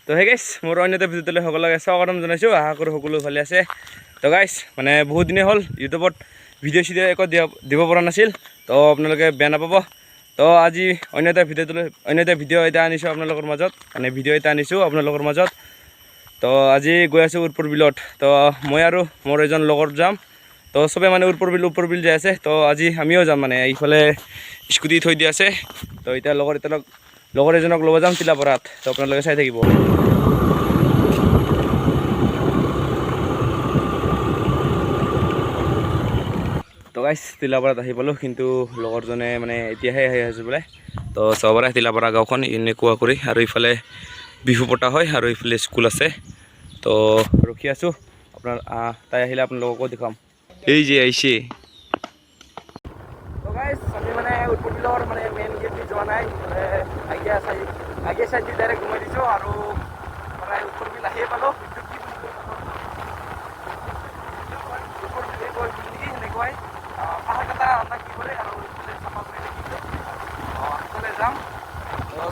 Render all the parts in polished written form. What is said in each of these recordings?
তো হে গাইছ মোৰ অন্য এটা ভিডিঅ'লৈ সকলোকে স্বাগতম জনাইছোঁ। আশা কৰোঁ সকলো ভালে আছে। তো গাইছ মানে বহুত দিনে হ'ল ইউটিউবত ভিডিঅ' একো দিব পৰা নাছিল, তো আপোনালোকে বেয়া নাপাব। তো আজি অন্য এটা ভিডিঅ' এটা আনিছোঁ আপোনালোকৰ মাজত, মানে ভিডিঅ' এটা আনিছোঁ আপোনালোকৰ মাজত। তো আজি গৈ আছোঁ উৎপৰ বিলত। তো মই আৰু মোৰ এজন লগৰ যাম। তো চবে মানে উৎপৰ বিল যাই আছে। তো আজি আমিও যাম, মানে এইফালে স্কুটি থৈ দিয়া আছে। তো এতিয়া লগৰ এজনক ল'ব যাম তিলাপাৰাত। তো আপোনালোকে চাই থাকিব। তো গাইছ তিলাপাৰাত আহি পালোঁ, কিন্তু লগৰজনে মানে এতিয়াহে আহি আছে বোলে। তো চাব পাৰে তিলাপাৰা গাঁওখন এনেকুৱা কৰি, আৰু ইফালে বিহু পতা হয় আৰু ইফালে স্কুল আছে। তো ৰখি আছোঁ, আপোনাৰ তাই আহিলে আপোনালোককো দেখাম। এই যে আহিছে। তো গাইছ আমি মানে উৎপৰ বিলৰ মানে মেইন গেট দি যোৱা নাই, মানে আগে চাই দি ডাইৰেক্ট ঘুমাই দিছোঁ আৰু মানে উৎপৰ বিল আহিয়ে পালোঁ। সেনেকুৱাই পাহাৰ কটা আমাক কি কৰে আৰু চাফা কৰি ৰাখিছে। যাম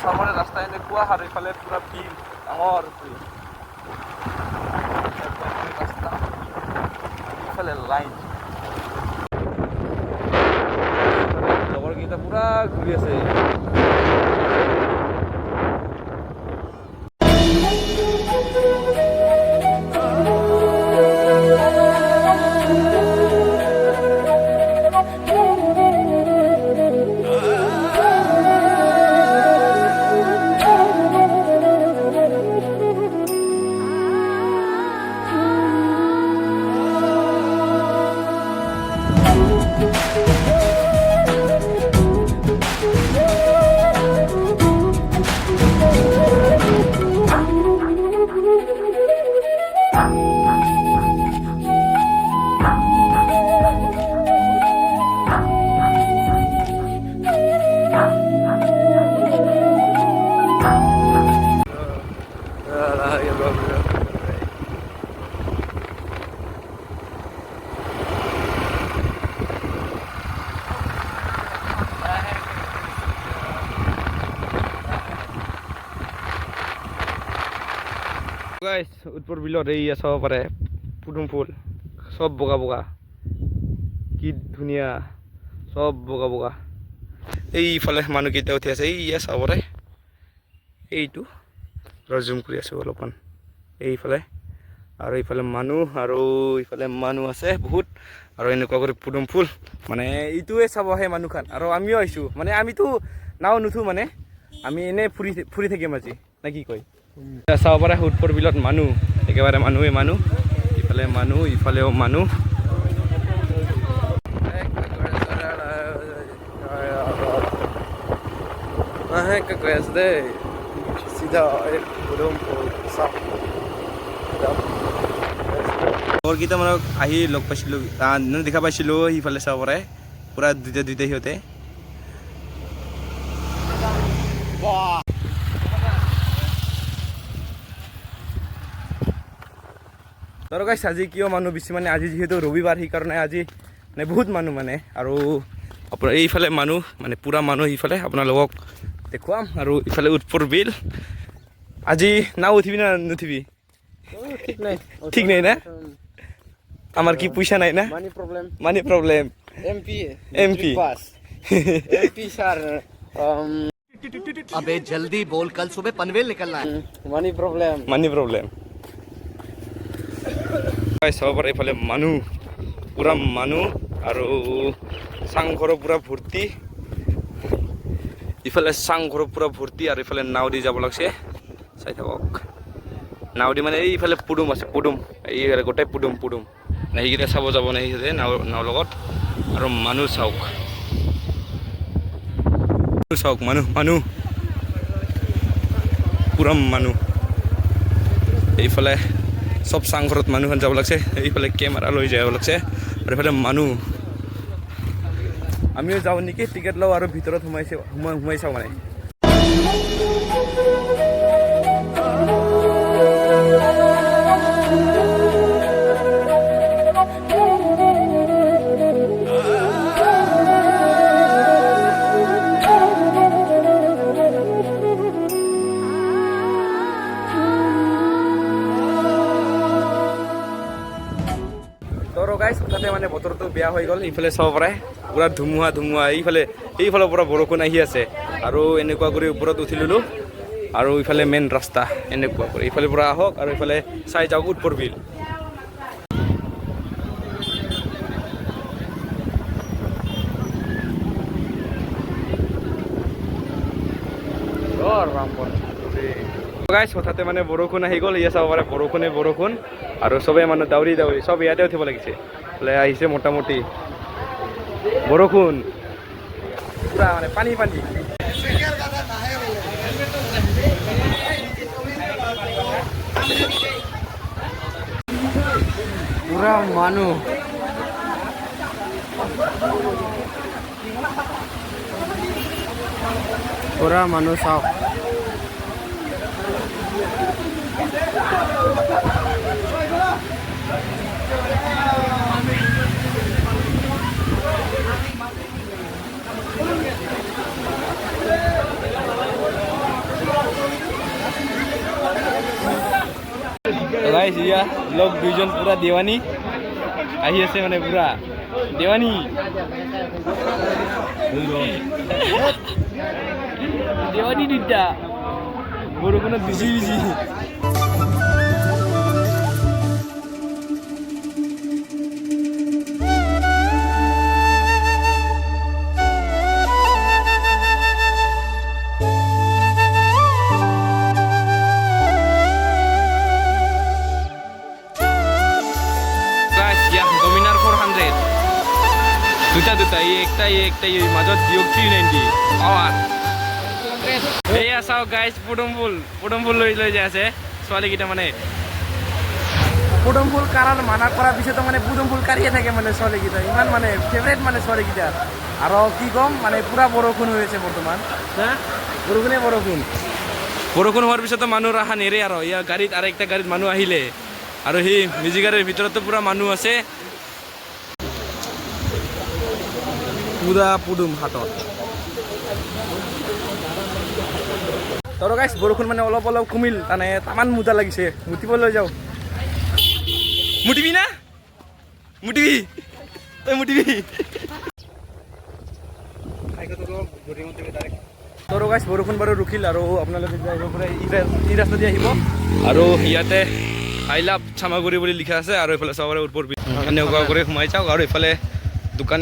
চাবলে ৰাস্তা এনেকুৱা, আৰু ইফালে পুৰা বিল ডাঙৰ ৰাস্তা, ইফালে লাইন। লগৰকেইটা পুৰা ঘূৰি আছে। গাইছ উৎপৰ বিলত এই চাব পাৰে পুদুম ফুল, চব বগা বগা, কি ধুনীয়া, চব বগা বগা। এইফালে মানুহকেইটা উঠি আছে, এই চাব পাৰে। এইটো জুম কৰি আছোঁ অলপমান, এইফালে আৰু এইফালে মানুহ, আৰু এইফালে মানুহ আছে বহুত, আৰু এনেকুৱা কৰি পুদুম ফুল, মানে এইটোৱে চাব আহে মানুহখান। আৰু আমিও আহিছোঁ, মানে আমিতো নাও নুঠো, মানে আমি এনেই ফুৰি থাকিম আজি, নে কি কয়? চাব পাৰে উৎপৰ বিলত মানুহ, একেবাৰে মানুহে মানুহ, ইফালে মানুহ ইফালেও মানুহ। কৈ আছে দেই চিধা লগৰকেইটা মানক আহি লগ পাইছিলোঁ, দেখা পাইছিলোঁ সিফালে চাব পাৰে, পুৰা দুইটা সিহঁতে। ধৰক গাইছ আজি কিয় মানুহ বেছি, মানে আজি যিহেতু ৰবিবাৰ, সেইকাৰণে আজি মানে বহুত মানুহ, মানে আৰু আপোনাৰ এইফালে মানুহ, মানে পুৰা মানুহ ইফালে আপোনালোকক দেখুৱাম। আৰু ইফালে উৎপৰ বিল। আজি নাও উঠিবি না নুঠিবি? ঠিক নাই না, আমার কি পয়সা নাই না, মানি প্রবলেম। এমপি सर अबे जल्दी बोल, कल सुबह पनवेल निकलना है। मनी प्रॉब्लेम চাব পাৰে এইফালে মানুহ, পুৰা মানুহ, আৰু চাংঘৰ পুৰা ভৰ্তি, ইফালে চাংঘৰ পুৰা ভৰ্তি, আৰু ইফালে নাও দি যাব লাগছে। চাই থাকক নাও দি, মানে এইফালে পুদুম আছে, পুদুম এই গোটেই পুদুম সেইকেইটা চাব যাব নে সিহঁতে নাও লগত। আৰু মানুহ চাওক মানুহ পুৰা মানুহ। এইফালে চব চাংঘৰত মানুহখন যাব লাগছে, এইফালে কেমেৰা লৈ যাব লাগছে, আৰু এইফালে মানুহ। আমিও যাওঁ নেকি, টিকেট লওঁ আৰু ভিতৰত সোমাই চাওঁ মানে। গাইছ তাতে মানে বতৰটো বেয়া হৈ গ'ল এইফালে চাব পাৰে পুৰা ধুমুহা এইফালৰ পৰা বৰষুণ আহি আছে আৰু এনেকুৱা কৰি ওপৰত উঠি ল'লোঁ আৰু ইফালে মেইন ৰাস্তা এনেকুৱা কৰি ইফালে পৰা আহক আৰু ইফালে চাই যাওক উৎপৰ বিল গাইছ হঠাতে মানে বৰষুণ আহি গ'ল ইয়া চাব পাৰে বৰষুণ আৰু চবে মানুহ দাউৰি চব ইয়াতে উঠিব লাগিছে বোলে আহিছে মোটামুটি বৰষুণ পুৰা মানে পানী পুৰা মানুষ চাওক গাইছ ইয়া লগ দুইজন পুৰা দেৱানী আহি আছে মানে পুৰা দেৱানী দুটা বৰষুণত ভিজি দুটা এই মাজত দিয়ক 390 পাৱাৰ এয়া চাওক গাইজ পুডম ফুল লৈ যাই আছে ছোৱালীকেইটা মানে পুডম ফুল কাৰণ মানা কৰাৰ পিছতো মানে পুডম ফুল কাঢ়িয়ে থাকে মানে ছোৱালীকেইটা ইমান মানে ফেভৰেট মানে ছোৱালীকেইটা আৰু কি ক'ম মানে পুৰা বৰষুণ হৈ আছে বৰ্তমান হা বৰষুণ হোৱাৰ পিছতো মানুহ ৰাখা নেৰে আৰু ইয়াৰ গাড়ীত আৰু একটা গাড়ীত মানুহ আহিলে আৰু সেই মেজিক গাড়ীৰ ভিতৰতো পুৰা মানুহ আছে পুৰা পুডুম হাতত তৰো গাইছ বৰষুণ মানে অলপ কমিল মানে তামান মুজা লাগিছে মুতিবলৈ যাওঁ মুটিবি তই মুটিবি তৰো গাইছ বৰষুণ বাৰু ৰুখিল আৰু আপোনালোকে আহিব পাৰে এই ৰাস্তা দি আহিব আৰু ইয়াতে আই লাভ চামাগুৰি বুলি লিখা আছে আৰু এইফালে চাব পাৰে উৎপৰ বিল এনেকুৱা কৰি সোমাই যাওক আৰু এইফালে দোকান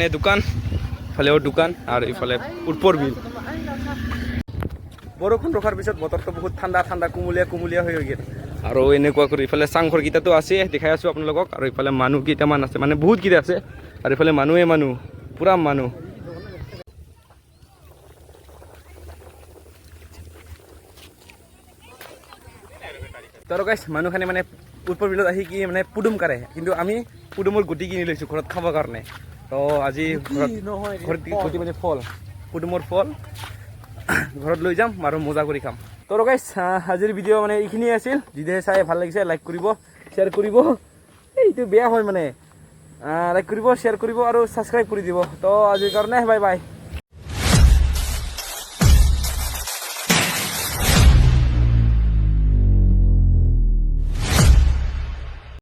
ইফালেও দোকান আৰু ইফালে উৎপৰ বিল বৰষুণ ৰখাৰ পিছত বতৰটো বহুত ঠাণ্ডা কুমলীয়া হৈ গ'ল আৰু এনেকুৱা কৰি ইফালে চাংঘৰকেইটাতো আছে দেখাই আছোঁ আপোনালোকক আৰু ইফালে মানুহ কেইটামান আছে মানে বহুতকেইটা আছে আৰু ইফালে মানুহ পুৰা মানুহ তাৰ গাইছ মানুহখিনি মানে উৎপৰ বিলত আহি কি মানে পুডুম কাঢ়ে কিন্তু আমি পুডুমৰ গুটি কিনি লৈছোঁ ঘৰত খাবৰ কাৰণে তো আজি ঘৰত গুটি মানে পুডুমৰ ফল ঘৰত লৈ যাম আৰু মজা কৰি খাম তো গাইছ আজিৰ ভিডিঅ' মানে এইখিনিয়ে আছিল যদিহে চাই ভাল লাগিছে লাইক কৰিব শ্বেয়াৰ কৰিব এইটো বেয়া হয় মানে লাইক কৰিব শ্বেয়াৰ কৰিব আৰু ছাবস্ক্ৰাইব কৰি দিব তো আজিৰ কাৰণে বাই বাই